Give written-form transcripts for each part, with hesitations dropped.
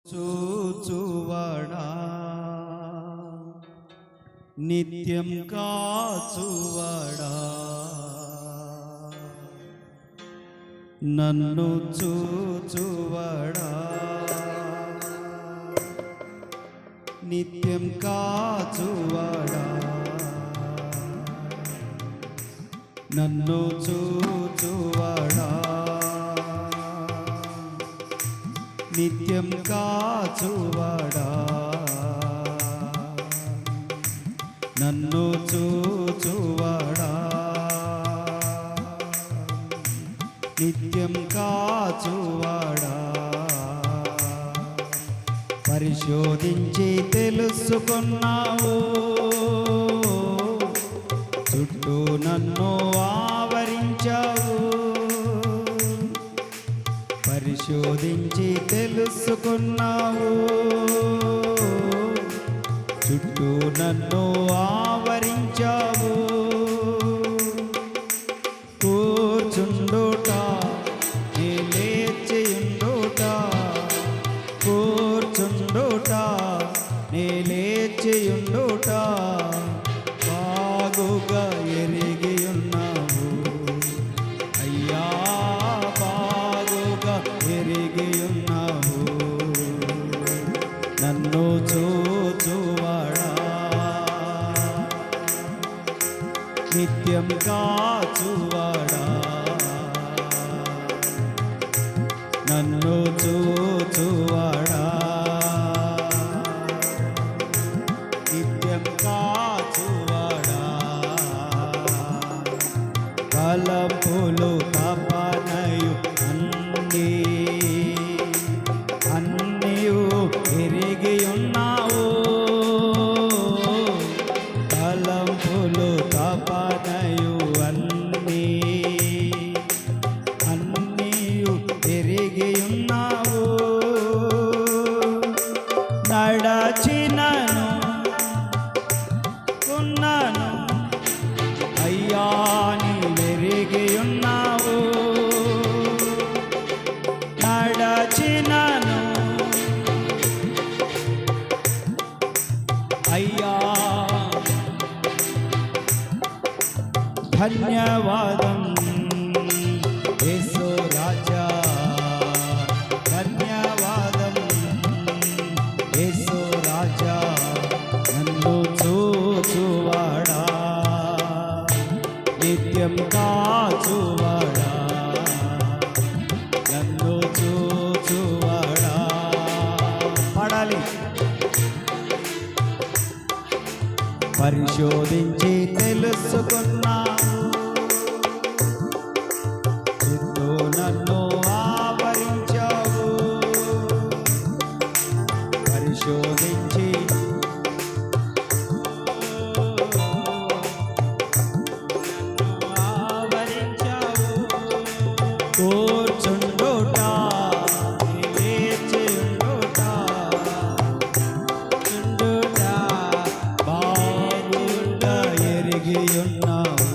చూచువడా నిత్యం కాచువడా నన్ను చూచువడా నిత్యం కాచువడా నన్ను చూచువడా నిత్యం కాచువడా నన్ను చూచువడా నిత్యం కాచువడా పరిశోధించి తెలుసుకున్నావు చుట్టూ నన్ను ఆవరించావు పరిశోధించి తెలుసుకున్నావు చుట్టూ నన్ను ఆవరించావు కూర్చుండుట నీ లేచియుండుట కూర్చుండుట నీ లేచియుండుట బాగుగా ఎరిగి ఉన్నావు అయ్యా బాగుగా ఎరిగి ఉన్నావు నన్ను చూచువాడా నిత్యం కాచువాడా నన్ను చూచువాడా నిత్యం కాచువాడా తలపులు తపనయు అన్నీయు ఎరిగి ఉన్నావు తలంపులు తపనయు అన్నీయు ఎరిగి ఉన్నావు నడచినను ఉన్నాను అయ్యా నీవెరిగి ఉన్నావు నడచినను అయ్యా ధన్యవాదం యేసు రాజా ధన్యవాదం యేసు రాజా నన్ను చూచువాడా నిత్యం కాచువాడా నన్ను చూచువాడా పాడాలి పరిశోధించి తెలుసుకున్నావు చుట్టూ నన్ను ఆవరించావు పరిశోధించి నన్ను ఆవరించావు కూర్చుండుట లేచియుండుట చుండుట బాగుగా ఎరిగి ఉన్నావు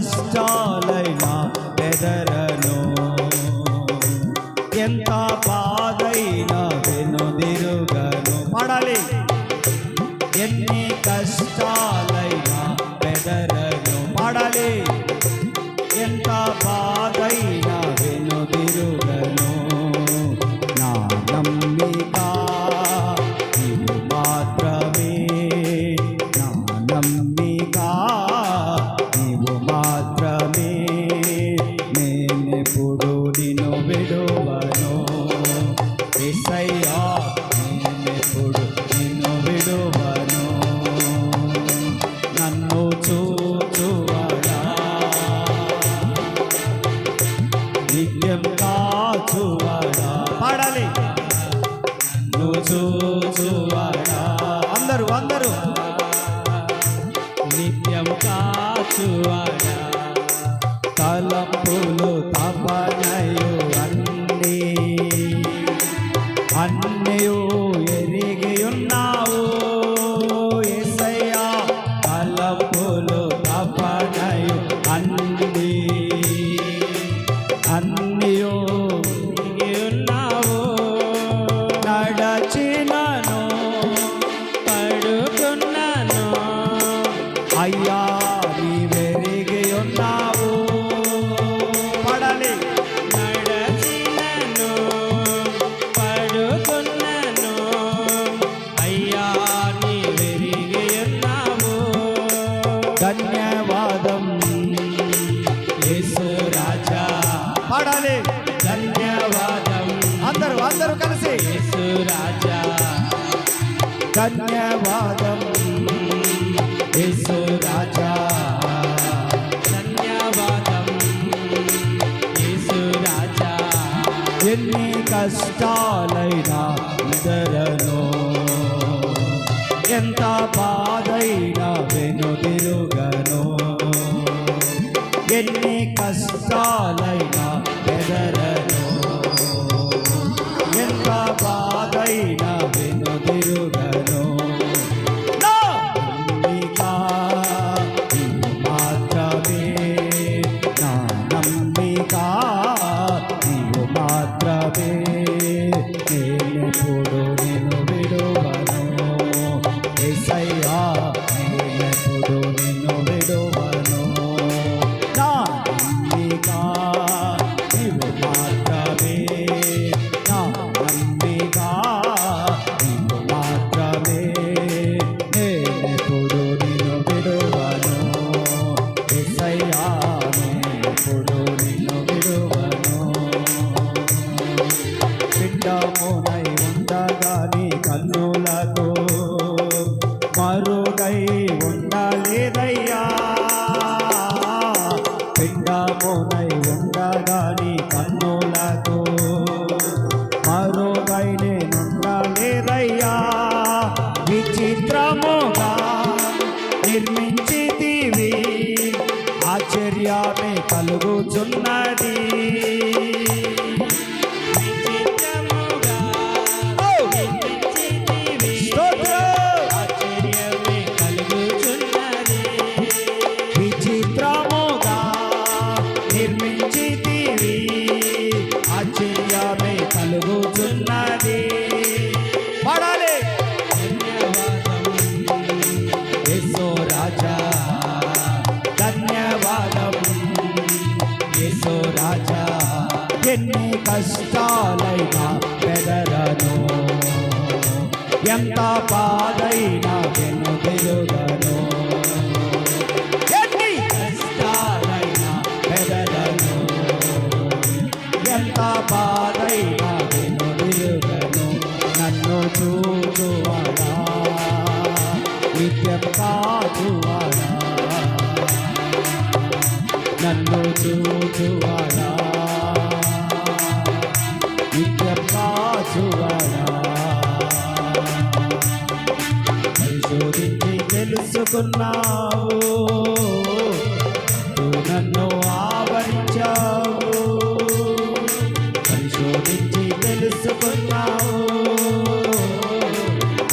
కష్టాలైనా బెదరను, ఎంత బాధైనా వెనుదిరుగను. పాడాలి. ఎన్ని కష్టాలైనా బెదరను. పాడాలి. ఎంత బాధైనా వెనుదిరుగను, నా నమ్మిక నీవు మాత్రమే, నా నమ్మిక నీవు మాత్రమే. నేనెప్పుడు నిన్ను విడువను యేసయ్యా, నేనెప్పుడు నిన్ను విడువను. నన్ను చూచువాడా, నిత్యం కాచువాడా. పాడాలి. నన్ను చూచువాడా. అందరూ అందరూ. నిత్యం కాచువాడా. తలంపులు తపనయు అన్నయు ఎరిగి ఉన్నావు యేసయ్యా. తలంపులు తపనయు అన్నయు ఎరిగి ఉన్నావు. నడచినను పడుకున్నాను అయ్యా, నీవెరిగి ఉన్నావు. పడాలి. నడచినను పడుకున్నాను అయ్యా, నీవెరిగి ఉన్నావు. ధన్యవాదం యేసు రాజా. పాడాలి. ధన్యవాదం. అందరూ అందరూ కలిసి. యేసు రాజా ధన్యవాదం, యేసు రాజా ధన్యవాదం, యేసు రాజా. ఎన్ని కష్టాలైనా ఎదరను, ఎంత బాధైనా వెనుదిరుగను. ఎన్ని కష్టాలైనా ఎదరను, ఎంత బాధైనా వెనుదిరుగను. నా నమ్మిక నీవు మాత్రమే, నా నమ్మిక నీవు మాత్రమే. నేనెప్పుడు నిన్ను విడువను యేసయ్యా, నేనెప్పుడు నిన్ను విడువను. నా నమ్మిక నీవు మాత్రమే, నా నమ్మిక నీవు మాత్రమే. నేనెప్పుడు నిన్ను విడువను యేసయ్యా, నేనెప్పుడు నిన్ను విడువను. పిండమునై ఉండగా నీ కన్నులకు మరుగై ఉండలేదయ్యా. పిండమునై ఉండగా నీ కన్నులకు మరుగై నేనుండలేదయ్యా. విచిత్రముగా నిర్మించితివి, ఆశ్చర్యమే కలుగుచున్నది. విచిత్రముగా నిర్మించితివి, ఆశ్చర్యమే కలుగుచున్నది. విచిత్రముగా నిర్మించితివి, ఆశ్చర్యమే కలుగుచున్నది. పడాలి. ధన్యవాదం యేసు రాజా, ధన్యవాదం యేసు రాజా. ఎన్ని కష్టాలైనా బెదరను, ఎంత బాధైనా వెనుదిరుగను. ఎన్ని కష్టాలైనా బెదరను, ఎంత బాధైనా వెనుదిరుగను. నన్ను చూచువాడా, నిత్యం కాచువాడా. నన్ను చూచువాడా, నిత్యం కాచువాడా. పరిశోధించి తెలుసుకున్నావు, నువ్వు నన్ను ఆవరించావు. పరిశోధించి తెలుసుకున్నావు,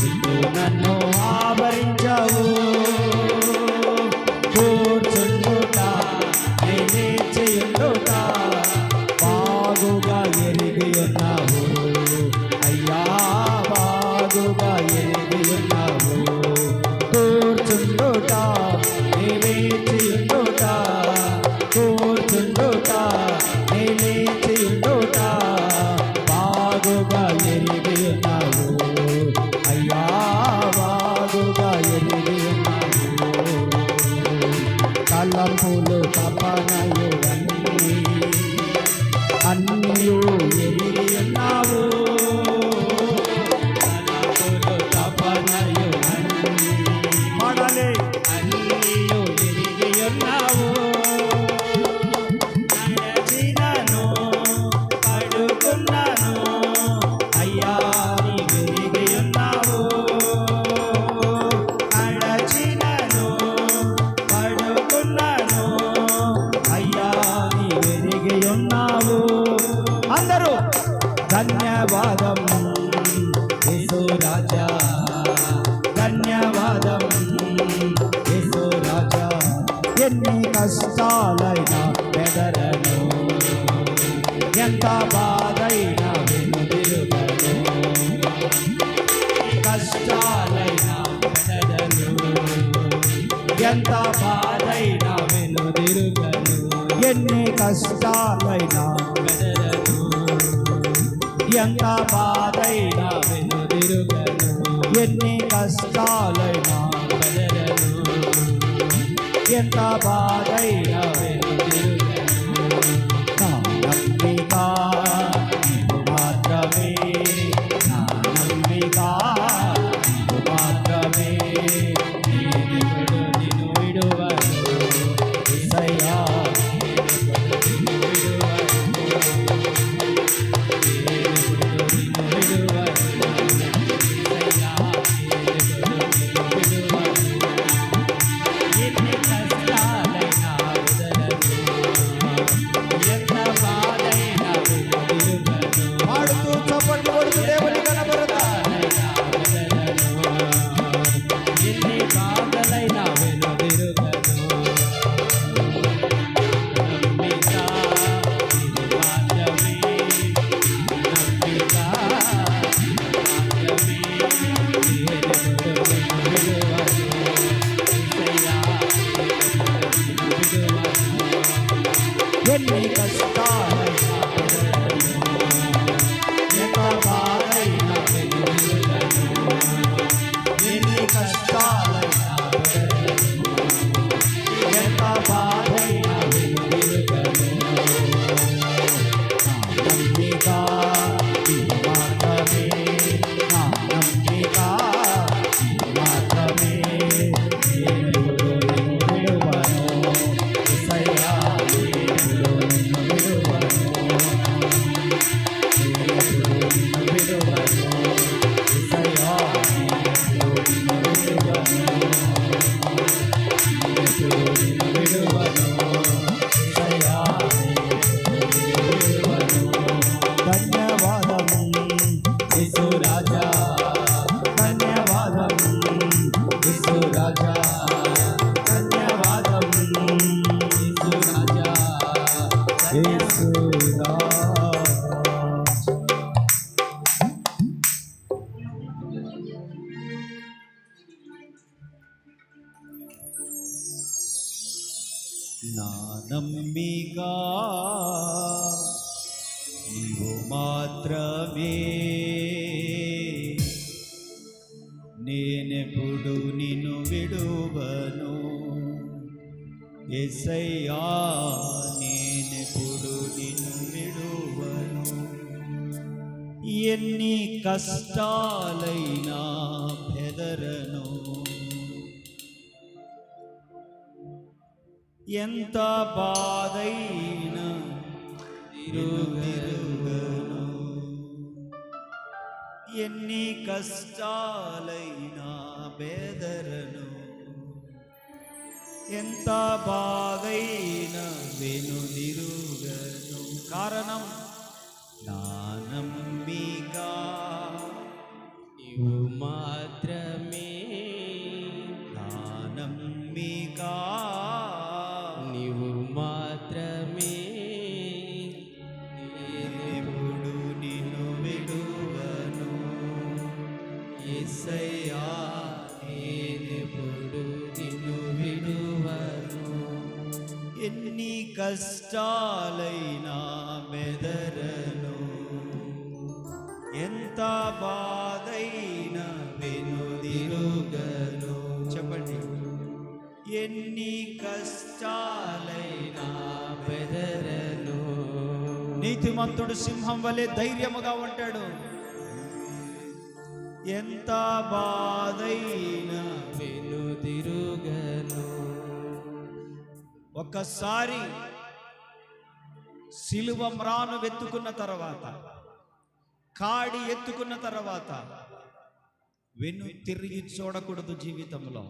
నువ్వు నన్ను ఆవరించావు. కూర్చుండుట తలంపులు తపనలు అన్నీయు ఎరిగి ఉన్నావు. తలంపులు తపనలు పాడాలి. అన్నీయు ఎరిగి ఉన్నావు. నడచినను పడుకున్నాను అయ్యా నీవెరిగి ఉన్నావు. నడచినను పడుకున్నాను అయ్యా నీవెరిగి ఉన్నావు. అందరూ ధన్యవాదం యేసు రాజా, ధన్యవాదం యేసు రాజా. ఎన్ని కష్టాలైనా బెదరను, ఎంత బాధైనా వెనుదిరుగను. కష్టాలైనా బెదరను, ఎంత బాధైనా వెనుదిరుగను. ఎన్ని కష్టాలైనా బెదరను, ఎంత బాధైనా వెనుదిరుగను. ఎన్ని కష్టాలైనా బెదరను, ఎంత బాధైనా వెనుదిరుగను. నా నమ్మిక నీవు మాత్రమే, నా నమ్మిక నీవు మాత్రమే. నేనెప్పుడు నిన్ను విడువను యేసయ్యా, నేనెప్పుడు నిన్ను విడువను. నేనెప్పుడు నిన్ను విడువను యేసయ్యా, నేనెప్పుడు నిన్ను విడువను. ఎన్ని కష్టాలైనా వదలను, ఎంత బాధైనా వెనుదిరుగను. పాడుతూ చప్పట్లు కొడుతూ దేవుని కనబడతానైనా వదలను, ఎన్ని బాధలైనా వెనుదిరుగను. నమ్మిక నీవు మాత్రమే, నమ్మిక నీవు మాత్రమే. నేనెప్పుడు నిన్ను విడువను యేసయ్యా, నేనెప్పుడు నిన్ను విడువను. ఎన్ని కష్టాలైనా బెదరను, ఎంత బాధైనా వెనుదిరుగను. ఎన్ని కష్టాలైనా బెదరను, ఎంత బాధైనా వెనుదిరుగను. నా నమ్మిక నీవు మాత్రమే, నా నమ్మిక నీవు మాత్రమే. నేనెప్పుడు నిన్ను విడువను యేసయ్యా, నేనెప్పుడు నిన్ను విడువను. నేనెప్పుడు నిన్ను విడువను యేసయ్యా, నేనెప్పుడు నిన్ను విడువను. నేనెప్పుడు నిన్ను విడువను యేసయ్యా, నేనెప్పుడు నిన్ను విడువను. ధన్యవాదం యేసు రాజా, ధన్యవాదం యేసు రాజా, ధన్యవాదం యేసు రాజా, యేసు రాజా. నా నమ్మిక నీవు మాత్రమే, నేనెప్పుడు నిన్ను విడువను యేసయ్యా, నేనెప్పుడు నిన్ను విడువను. ఎన్ని కష్టాలైనా బెదరను, ఎంత బాధైనా వెనుదిరుగను. ఎన్ని కష్టాలైనా బెదరను, ఎంత బాధైనా వెనుదిరుగను. కారణం నా నమ్మిక నీవు మాత్రమే, నా నమ్మిక నీవు మాత్రమే. నేనెప్పుడు నిన్ను విడువను యేసయ్యా, నేనెప్పుడు నిన్ను విడువను. ఎన్ని కష్టాలైనా బెదరను, ఎంత బాధైనా వెనుదిరుగను. చెప్పండి. ఎన్ని కష్టాలైనా బెదరను. నీతిమంతుడు సింహం వలె ధైర్యముగా ఉంటాడు. ఎంత బాధైనా వెనుదిరుగను. ఒక్కసారి సిలువ మ్రాను వెత్తుకున్న తర్వాత, కాడి ఎత్తుకున్న తర్వాత వెన్ను తిరిగి చూడకూడదు జీవితంలో.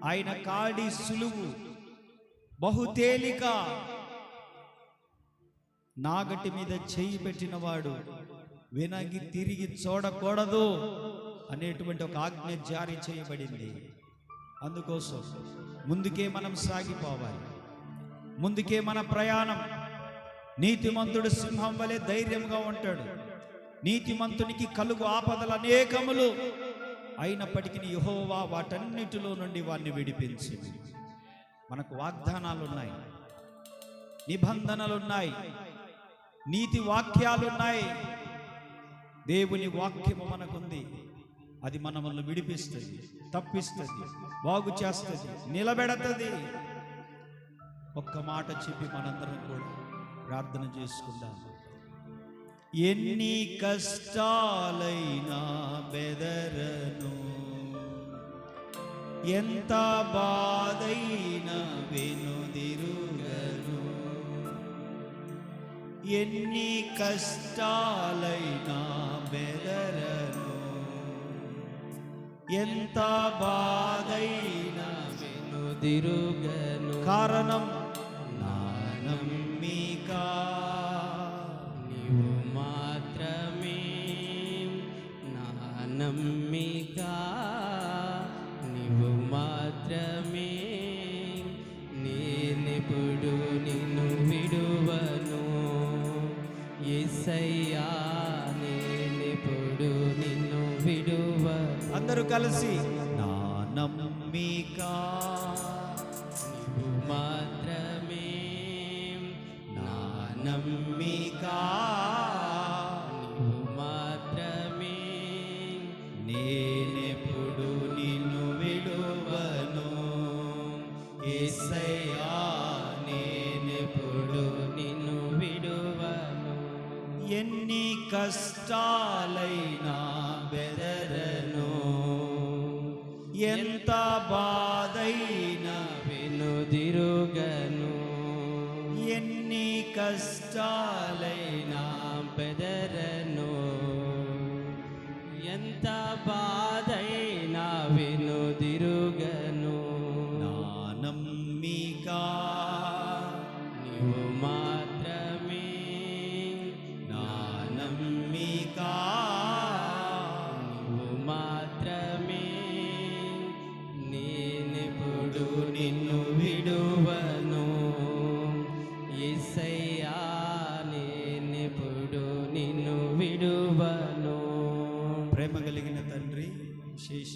ఆయన కాడి సులువు, బహుతేలిక. నాగటి మీద చేయి పెట్టినవాడు వెనక్కి తిరిగి చూడకూడదు అనేటువంటి ఒక ఆజ్ఞ జారీ చేయబడింది. అందుకోసం ముందుకే మనం సాగిపోవాలి, ముందుకే మన ప్రయాణం. నీతిమంతుడు సింహం వలె ధైర్యంగా ఉంటాడు. నీతిమంతునికి కలుగు ఆపదలు అనేకములు, అయినప్పటికీ యెహోవా వాటన్నిటిలో నుండి వారిని విడిపించి. మనకు వాగ్దానాలు ఉన్నాయి, నిబంధనలు ఉన్నాయి, నీతి వాక్యాలు ఉన్నాయి. దేవుని వాక్యము మనకుంది. అది మనల్ని విడిపిస్తుంది, తప్పిస్తుంది, బాగు చేస్తుంది, నిలబెడతది. ఒక్క మాట చెప్పి మనందరం కూడా ప్రార్థన చేసుకుందాం. ఎన్ని కష్టాలైనా బెదరను, ఎంత బాధైనా వెనుదిరుగను. ఎన్ని కష్టాలైనా బెదరను, ఎంత బాధైనా వెనుదిరుగను. కారణం నా నమ్మిక నీవు మాత్రమే, నా నమ్మిక నీవు మాత్రమే. నేనెప్పుడు నిన్ను విడువను యేసయ్యా, నేనెప్పుడు నిన్ను విడువను. అందరూ కలిసి నా నమ్మిక నీవు మాత్రమే, నా నమ్మిక నీవు మాత్రమే. నేనెప్పుడు నిన్ను విడువను యేసయ్యా, నేనెప్పుడు నిన్ను విడువను. ఎన్ని కష్టాలైనా బెదరను, ఎంత బాధైనా వెనుదిరుగను. ఎన్ని కష్టాలైనా బెదరను, ఎంత బాధైనా వెనుదిరుగను. నా నమ్మిక నీవు మాత్రమే, నా నమ్మిక నీవు మాత్రమే. నేనెప్పుడు నిన్ను విడువను యేసయ్యా, నేనెప్పుడు నిన్ను విడువను. ప్రేమ కలిగిన తండ్రి, శేష